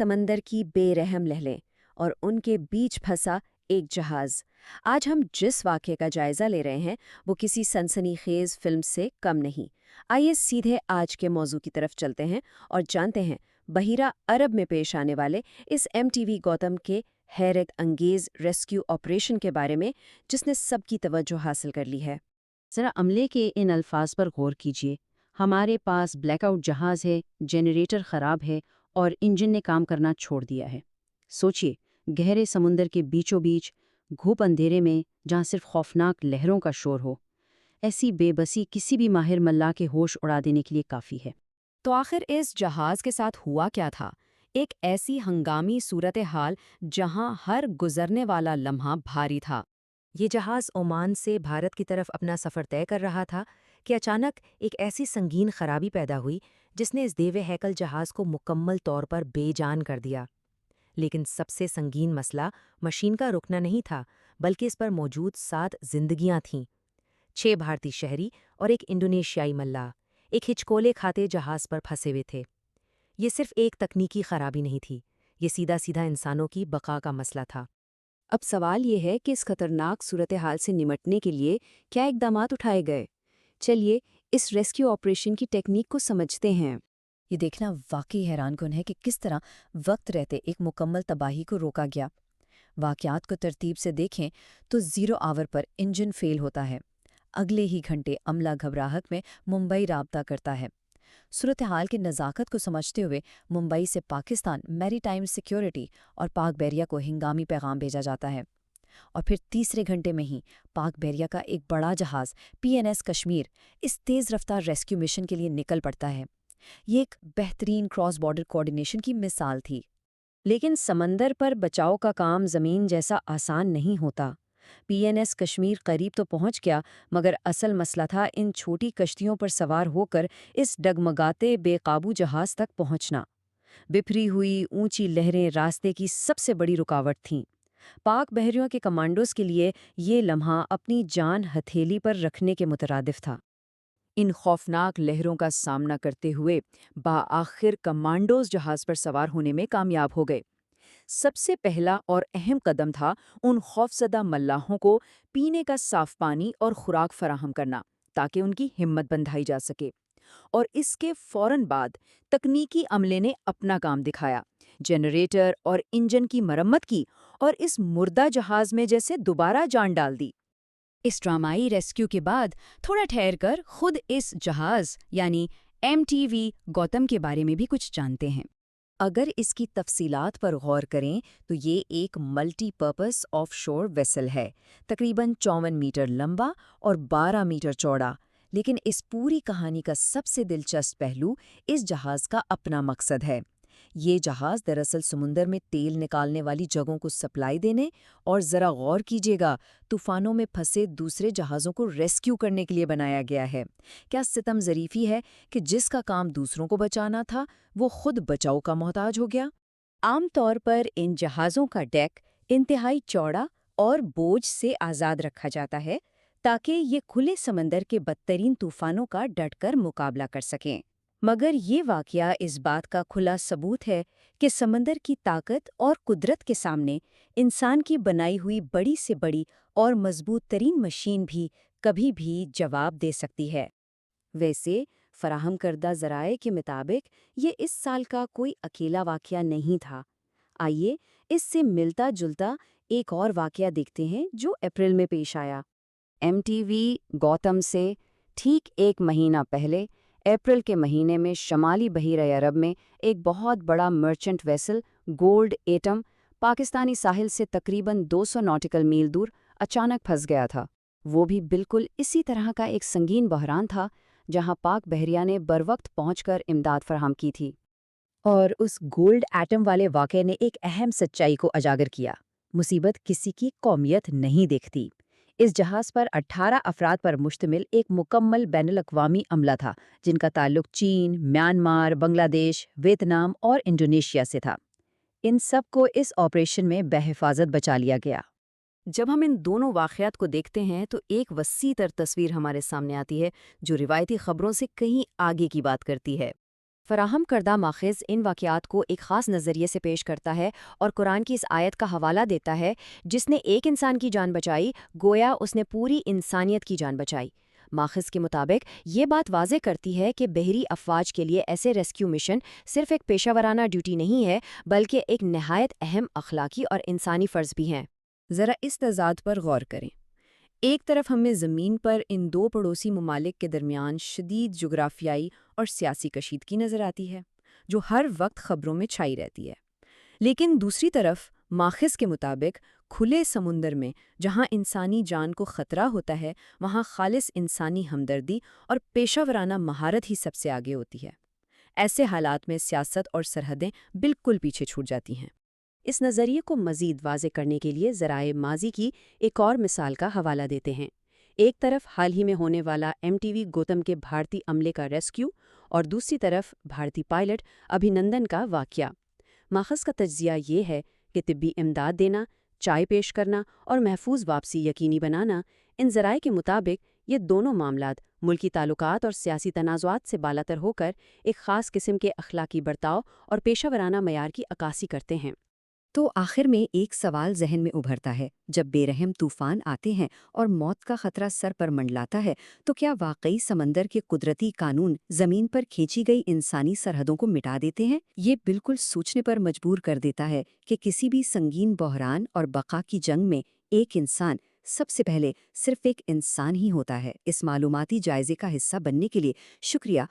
سمندر کی بے رحم لہریں اور ان کے بیچ پھنسا ایک جہاز۔ آج ہم جس واقعے کا جائزہ لے رہے ہیں وہ کسی سنسنی خیز فلم سے کم نہیں۔ آئیے سیدھے آج کے موضوع کی طرف چلتے ہیں اور جانتے ہیں بحیرہ عرب میں پیش آنے والے اس MTV گوتم کے حیرت انگیز ریسکیو آپریشن کے بارے میں، جس نے سب کی توجہ حاصل کر لی ہے۔ ذرا عملے کے ان الفاظ پر غور کیجیے۔ ہمارے پاس بلیک آؤٹ جہاز ہے، جنریٹر خراب ہے اور انجن نے کام کرنا چھوڑ دیا ہے۔ سوچیے، گہرے سمندر کے بیچوں بیچ، گھوپ اندھیرے میں، جہاں صرف خوفناک لہروں کا شور ہو، ایسی بے بسی کسی بھی ماہر ملاح کے ہوش اڑا دینے کے لیے کافی ہے۔ تو آخر اس جہاز کے ساتھ ہوا کیا تھا؟ ایک ایسی ہنگامی صورتحال جہاں ہر گزرنے والا لمحہ بھاری تھا۔ یہ جہاز عمان سے بھارت کی طرف اپنا سفر طے کر رہا تھا کہ اچانک ایک ایسی سنگین خرابی پیدا ہوئی جس نے اس دیوے ہیکل جہاز کو مکمل طور پر بے جان کر دیا۔ لیکن سب سے سنگین مسئلہ مشین کا رکنا نہیں تھا، بلکہ اس پر موجود 7 زندگیاں تھیں۔ 6 بھارتی شہری اور ایک انڈونیشیائی ملاح ایک ہچکولے کھاتے جہاز پر پھنسے ہوئے تھے۔ یہ صرف ایک تکنیکی خرابی نہیں تھی، یہ سیدھا سیدھا انسانوں کی بقا کا مسئلہ تھا۔ اب سوال یہ ہے کہ اس خطرناک صورتحال سے نمٹنے کے لیے کیا اقدامات اٹھائے گئے؟ چلیے اس ریسکیو آپریشن کی ٹیکنیک کو سمجھتے ہیں۔ یہ دیکھنا واقعی حیران کن ہے کہ کس طرح وقت رہتے ایک مکمل تباہی کو روکا گیا۔ واقعات کو ترتیب سے دیکھیں تو 0 آور پر انجن فیل ہوتا ہے۔ اگلے ہی گھنٹے عملہ گھبراہٹ میں ممبئی رابطہ کرتا ہے۔ صورتحال کی نزاکت کو سمجھتے ہوئے ممبئی سے پاکستان میری ٹائم سیکیورٹی اور پاک بحریہ کو ہنگامی پیغام بھیجا جاتا ہے، اور پھر تیسرے گھنٹے میں ہی پاک بحریہ کا ایک بڑا جہاز PNS کشمیر اس تیز رفتار ریسکیو مشن کے لیے نکل پڑتا ہے۔ یہ ایک بہترین کراس بارڈر کوارڈینیشن کی مثال تھی۔ لیکن سمندر پر بچاؤ کا کام زمین جیسا آسان نہیں ہوتا۔ PNS کشمیر قریب تو پہنچ گیا، مگر اصل مسئلہ تھا ان چھوٹی کشتیوں پر سوار ہو کر اس ڈگمگاتے بے قابو جہاز تک پہنچنا۔ بپھری ہوئی اونچی لہریں راستے کی سب سے بڑی رکاوٹ تھیں۔ پاک بحریوں کے کمانڈوز کے لیے یہ لمحہ اپنی جان ہتھیلی پر رکھنے کے مترادف تھا۔ ان خوفناک لہروں کا سامنا کرتے ہوئے بآخر کمانڈوز جہاز پر سوار ہونے میں کامیاب ہو گئے۔ سب سے پہلا اور اہم قدم تھا ان خوفزدہ ملاحوں کو پینے کا صاف پانی اور خوراک فراہم کرنا، تاکہ ان کی ہمت بندھائی جا سکے۔ اور اس کے فوراً بعد تکنیکی عملے نے اپنا کام دکھایا، جنریٹر اور انجن کی مرمت کی اور اس مردہ جہاز میں جیسے دوبارہ جان ڈال دی۔ اس ڈرامائی ریسکیو کے بعد تھوڑا ٹھہر کر خود اس جہاز یعنی MTV گوتم کے بارے میں بھی کچھ جانتے ہیں۔ اگر اس کی تفصیلات پر غور کریں تو یہ ایک ملٹی پرپس آف شور ویسل ہے، تقریباً 54 میٹر لمبا اور 12 میٹر چوڑا۔ لیکن اس پوری کہانی کا سب سے دلچسپ پہلو اس جہاز کا اپنا مقصد ہے۔ یہ جہاز دراصل سمندر میں تیل نکالنے والی جگہوں کو سپلائی دینے اور ذرا غور کیجیے گا، طوفانوں میں پھنسے دوسرے جہازوں کو ریسکیو کرنے کے لیے بنایا گیا ہے۔ کیا ستم ظریفی ہے کہ جس کا کام دوسروں کو بچانا تھا وہ خود بچاؤ کا محتاج ہو گیا۔ عام طور پر ان جہازوں کا ڈیک انتہائی چوڑا اور بوجھ سے آزاد رکھا جاتا ہے تاکہ یہ کھلے سمندر کے بدترین طوفانوں کا ڈٹ کر مقابلہ کر سکیں۔ مگر یہ واقعہ اس بات کا کھلا ثبوت ہے کہ سمندر کی طاقت اور قدرت کے سامنے انسان کی بنائی ہوئی بڑی سے بڑی اور مضبوط ترین مشین بھی کبھی بھی جواب دے سکتی ہے۔ ویسے فراہم کردہ ذرائع کے مطابق یہ اس سال کا کوئی اکیلا واقعہ نہیں تھا۔ آئیے اس سے ملتا جلتا ایک اور واقعہ دیکھتے ہیں جو اپریل میں پیش آیا۔ MTV گوتم سے ٹھیک 1 مہینہ پہلے اپریل کے مہینے میں شمالی بحیرہ عرب میں ایک بہت بڑا مرچنٹ ویسل گولڈ ایٹم پاکستانی ساحل سے تقریباً 200 ناٹیکل میل دور اچانک پھنس گیا تھا۔ وہ بھی بالکل اسی طرح کا ایک سنگین بحران تھا جہاں پاک بحریہ نے بروقت پہنچ کر امداد فراہم کی تھی۔ اور اس گولڈ ایٹم والے واقعے نے ایک اہم سچائی کو اجاگر کیا: مصیبت کسی کی قومیت نہیں دیکھتی۔ اس جہاز پر 18 افراد پر مشتمل ایک مکمل بین الاقوامی عملہ تھا، جن کا تعلق چین، میانمار، بنگلہ دیش، ویتنام اور انڈونیشیا سے تھا۔ ان سب کو اس آپریشن میں بحفاظت بچا لیا گیا۔ جب ہم ان دونوں واقعات کو دیکھتے ہیں تو ایک وسیع تر تصویر ہمارے سامنے آتی ہے جو روایتی خبروں سے کہیں آگے کی بات کرتی ہے۔ فراہم کردہ ماخذ ان واقعات کو ایک خاص نظریے سے پیش کرتا ہے اور قرآن کی اس آیت کا حوالہ دیتا ہے، جس نے ایک انسان کی جان بچائی، گویا اس نے پوری انسانیت کی جان بچائی۔ ماخذ کے مطابق یہ بات واضح کرتی ہے کہ بحری افواج کے لیے ایسے ریسکیو مشن صرف ایک پیشہ ورانہ ڈیوٹی نہیں ہے، بلکہ ایک نہایت اہم اخلاقی اور انسانی فرض بھی ہیں۔ ذرا اس تضاد پر غور کریں۔ ایک طرف ہمیں زمین پر ان دو پڑوسی ممالک کے درمیان شدید جغرافیائی اور سیاسی کشیدگی نظر آتی ہے، جو ہر وقت خبروں میں چھائی رہتی ہے۔ لیکن دوسری طرف ماخذ کے مطابق کھلے سمندر میں جہاں انسانی جان کو خطرہ ہوتا ہے، وہاں خالص انسانی ہمدردی اور پیشہ ورانہ مہارت ہی سب سے آگے ہوتی ہے۔ ایسے حالات میں سیاست اور سرحدیں بالکل پیچھے چھوٹ جاتی ہیں۔ اس نظریے کو مزید واضح کرنے کے لیے ذرائع ماضی کی ایک اور مثال کا حوالہ دیتے ہیں۔ ایک طرف حال ہی میں ہونے والا MTV گوتم کے بھارتی عملے کا ریسکیو اور دوسری طرف بھارتی پائلٹ ابھینندن کا واقعہ۔ ماخذ کا تجزیہ یہ ہے کہ طبی امداد دینا، چائے پیش کرنا اور محفوظ واپسی یقینی بنانا، ان ذرائع کے مطابق یہ دونوں معاملات ملکی تعلقات اور سیاسی تنازعات سے بالاتر ہو کر ایک خاص قسم کے اخلاقی برتاؤ اور پیشہ ورانہ معیار کی عکاسی کرتے ہیں۔ تو آخر میں ایک سوال ذہن میں ابھرتا ہے، جب بے رحم طوفان آتے ہیں اور موت کا خطرہ سر پر منڈلاتا ہے، تو کیا واقعی سمندر کے قدرتی قانون زمین پر کھینچی گئی انسانی سرحدوں کو مٹا دیتے ہیں؟ یہ بالکل سوچنے پر مجبور کر دیتا ہے کہ کسی بھی سنگین بحران اور بقا کی جنگ میں ایک انسان سب سے پہلے صرف ایک انسان ہی ہوتا ہے۔ اس معلوماتی جائزے کا حصہ بننے کے لیے شکریہ